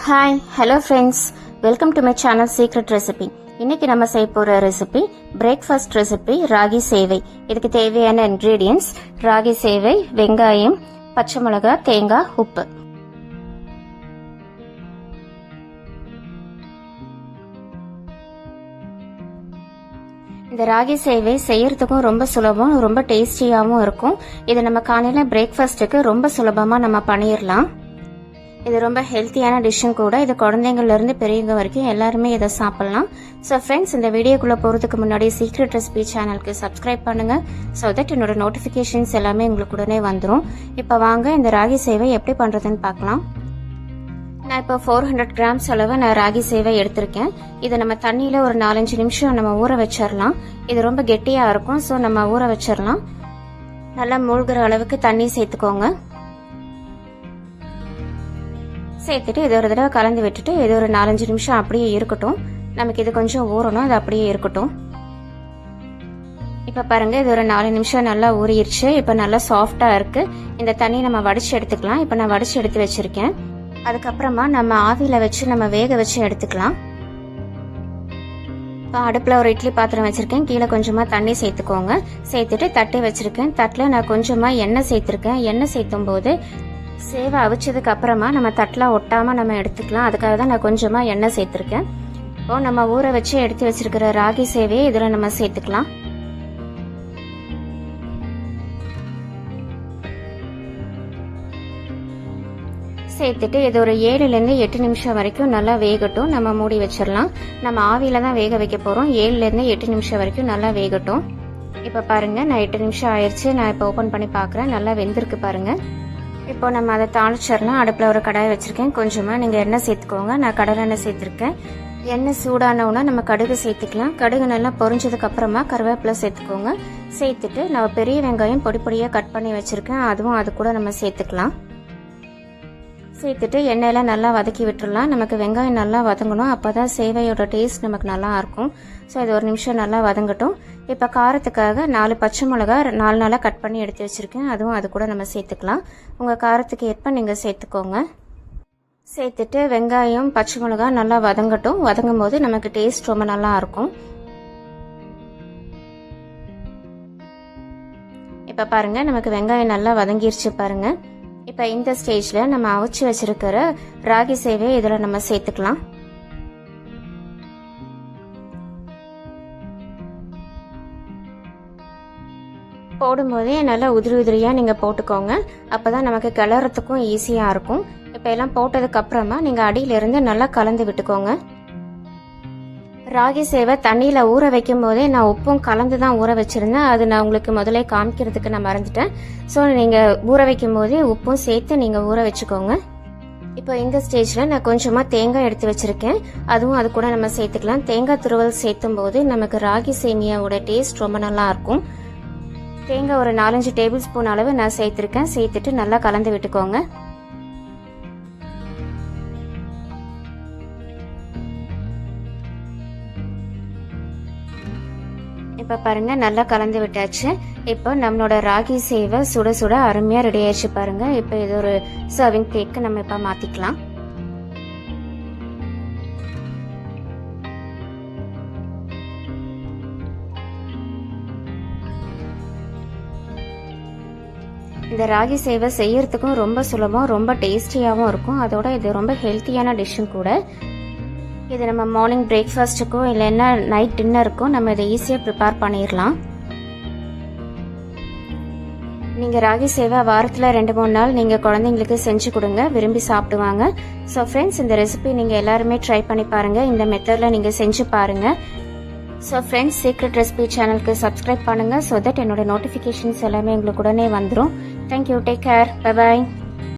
Hi hello friends, welcome to my channel secret recipe. இன்னைக்கு நம்ம செய்ய போற ரெசிபி பிரேக்ஃபாஸ்ட் ரெசிபி ராகி சேவை. இதுக்கு தேவையான இன்கிரீடியன்ஸ் ராகி சேவை, வெங்காயம், பச்சை மிளகாய், தேங்காய், உப்பு. இந்த ராகி சேவை செய்யறதுக்கும் ரொம்ப சுலபம், ரொம்ப டேஸ்டியாகவும் இருக்கும். இது நம்ம காலையில பிரேக்ஃபாஸ்ட்டுக்கு ரொம்ப சுலபமா நம்ம பண்ணிடலாம். இது ரொம்ப ஹெல்த்தியான டிஷ்ஷும் கூட. இது குழந்தைங்கள்ல இருந்து பெரியவங்க வரைக்கும் எல்லாருமே இதை சாப்பிடலாம். ஸோ ஃப்ரெண்ட்ஸ், இந்த வீடியோக்குள்ள போறதுக்கு முன்னாடி சீக்ரெட் ரெசிபி சேனலுக்கு சப்ஸ்கிரைப் பண்ணுங்க. ஸோ தட் என்னோட நோட்டிபிகேஷன்ஸ் எல்லாமே உங்களுக்கு உடனே வந்துடும். இப்போ வாங்க இந்த ராகி சேவை எப்படி பண்றதுன்னு பார்க்கலாம். நான் இப்போ 400 கிராம்ஸ் அளவு நான் ராகி சேவை எடுத்திருக்கேன். இதை நம்ம தண்ணியில ஒரு 4-5 நிமிஷம் நம்ம ஊற வச்சிடலாம். இது ரொம்ப கெட்டியா இருக்கும், ஸோ நம்ம ஊற வச்சிடலாம். நல்லா மூழ்கிற அளவுக்கு தண்ணி சேர்த்துக்கோங்க. சேர்த்துட்டு இது ஒரு தடவை கலந்து விட்டுட்டு இது ஒரு 4-5 நிமிஷம் அப்படியே இருக்கட்டும். நமக்கு இது கொஞ்சம் ஊறணும், அது அப்படியே இருக்கட்டும். இப்ப பாருங்க, இது ஒரு 4 நிமிஷம் நல்லா ஊறிடுச்சு. இப்ப நல்லா சாஃப்டா இருக்கு. இந்த தண்ணி நம்ம வடிச்சு எடுத்துக்கலாம். இப்ப நான் வடிச்சு எடுத்து வச்சிருக்கேன். அதுக்கப்புறமா நம்ம ஆவியில வச்சு நம்ம வேக வச்சு எடுத்துக்கலாம். இப்போ அடுப்புல ஒரு இட்லி பாத்திரம் வச்சிருக்கேன். கீழே கொஞ்சமா தண்ணி சேர்த்துக்கோங்க. சேர்த்துட்டு தட்டை வச்சிருக்கேன். தட்டுல நான் கொஞ்சமா எண்ணெய் சேர்த்திருக்கேன். எண்ணெய் சேர்த்தும் போது சேவை அவிச்சதுக்கு அப்புறமா நம்ம தட்டில் ஒட்டாம நம்ம எடுத்துக்கலாம். அதுக்காக தான் நான் கொஞ்சமா எண்ணெய் சேர்த்திருக்கேன். இப்போ நம்ம ஊற வச்சு எடுத்து வச்சிருக்கிற ராகி சேவையை இதுல நம்ம சேர்த்துக்கலாம். சேர்த்துட்டு இது ஒரு 7-8 நிமிஷம் வரைக்கும் நல்லா வேகட்டும். நம்ம மூடி வச்சிடலாம். நம்ம ஆவியில தான் வேக வைக்க போறோம். 7-8 நிமிஷம் வரைக்கும் நல்லா வேகட்டும். இப்ப பாருங்க, நான் 8 நிமிஷம் ஆயிடுச்சு. நான் இப்ப ஓபன் பண்ணி பாக்குறேன். நல்லா வெந்திருக்கு பாருங்க. இப்போ நம்ம அதை தாளிச்சிடலாம். அடுப்புல ஒரு கடாய் வச்சிருக்கேன். கொஞ்சமா நீங்க எண்ணெய் சேர்த்துக்கோங்க. நான் கடலை எண்ணெய் சேர்த்திருக்கேன். எண்ணெய் சூடானவுன்னா நம்ம கடுகு சேர்த்துக்கலாம். கடுகு நல்லா பொரிஞ்சதுக்கு அப்புறமா கருவேப்பிலை சேர்த்துக்கோங்க. சேர்த்துட்டு நான் பெரிய வெங்காயம் பொடி பொடியா கட் பண்ணி வச்சிருக்கேன். அதுவும் அது கூட நம்ம சேர்த்துக்கலாம். சேர்த்துட்டு எண்ணெயில நல்லா வதக்கி விட்டுடலாம். நமக்கு வெங்காயம் நல்லா வதங்கணும், அப்பதான் சேவையோட டேஸ்ட் நமக்கு நல்லா இருக்கும். ஸோ இது ஒரு நிமிஷம் நல்லா வதங்கட்டும். இப்போ காரத்துக்காக 4 பச்சை மிளகாய் 4 நாளாக கட் பண்ணி எடுத்து வச்சிருக்கேன். அதுவும் அது கூட நம்ம சேர்த்துக்கலாம். உங்கள் காரத்துக்கு ஏற்ப நீங்கள் சேர்த்துக்கோங்க. சேர்த்துட்டு வெங்காயம் பச்சை மிளகாய் நல்லா வதங்கட்டும். வதங்கும் போது நமக்கு டேஸ்ட் ரொம்ப நல்லா இருக்கும். இப்போ பாருங்க, நமக்கு வெங்காயம் நல்லா வதங்கிருச்சு பாருங்க. இப்போ இந்த ஸ்டேஜ்ல நம்ம அவிச்சு வச்சிருக்கிற ராகி சேவையை இதில் நம்ம சேர்த்துக்கலாம். போடும்போதே நல்லா உதிரி உதிரியா நீங்க போட்டுக்கோங்க. அப்பதான் நமக்கு கிளறதுக்கும் ஈஸியா இருக்கும். இப்ப எல்லாம் போட்டதுக்கு அப்புறமா நீங்க அடியில இருந்து நல்லா கலந்து விட்டுக்கோங்க. ராகி சேவை தண்ணியில ஊற வைக்கும் போதே நான் உப்பும் கலந்து தான் ஊற வச்சிருந்தேன். அது நான் உங்களுக்கு முதல்ல காமிக்கிறதுக்கு நான் மறந்துட்டேன். ஸோ நீங்க ஊற வைக்கும் போதே உப்பும் சேர்த்து நீங்க ஊற வச்சுக்கோங்க. இப்போ இந்த ஸ்டேஜ்ல நான் கொஞ்சமா தேங்காய் எடுத்து வச்சிருக்கேன். அதுவும் அது கூட நம்ம சேர்த்துக்கலாம். தேங்காய் துருவல் சேர்த்தும் போது நமக்கு ராகி சேமியாவோட டேஸ்ட் ரொம்ப நல்லா இருக்கும். தேங்காய் ஒரு 4-5 டேபிள் ஸ்பூன் அளவு நான் சேர்த்திருக்கேன். சேர்த்துட்டு நல்லா கலந்து விட்டுக்கோங்க. இப்ப பாருங்க, நல்லா கலந்து விட்டாச்சு. இப்போ நம்மளோட ராகி சேவை சுட சுட அருமையா ரெடி ஆயிடுச்சு பாருங்க. இப்போ இது ஒரு சர்விங் பிளேட்க்கு நம்ம இப்ப மாத்திக்கலாம். இந்த ராகி சேவை செய்யறதுக்கும் ரொம்ப சுலபம், ரொம்ப டேஸ்டியாகவும் இருக்கும். அதோட இது ரொம்ப ஹெல்த்தியான டிஷ்ஷும் கூட. இது நம்ம மார்னிங் பிரேக்ஃபாஸ்ட்டுக்கும் இல்லைன்னா நைட் டின்னருக்கும் நம்ம இதை ஈஸியாக ப்ரிப்பேர் பண்ணிடலாம். நீங்கள் ராகி சேவை வாரத்தில் 2-3 நாள் நீங்கள் குழந்தைங்களுக்கு செஞ்சு கொடுங்க, விரும்பி சாப்பிடுவாங்க. ஸோ ஃப்ரெண்ட்ஸ், இந்த ரெசிபி நீங்கள் எல்லாருமே ட்ரை பண்ணி பாருங்கள். இந்த மெத்தடில் நீங்கள் செஞ்சு பாருங்கள். ஸோ ஃப்ரெண்ட்ஸ், சீக்ரெட் ரெசிபி சேனலுக்கு சப்ஸ்கிரைப் பண்ணுங்கள். ஸோ தட் என்னோட நோட்டிஃபிகேஷன்ஸ் எல்லாமே உங்களுக்கு உடனே வந்துடும். Thank you. Take care. Bye bye.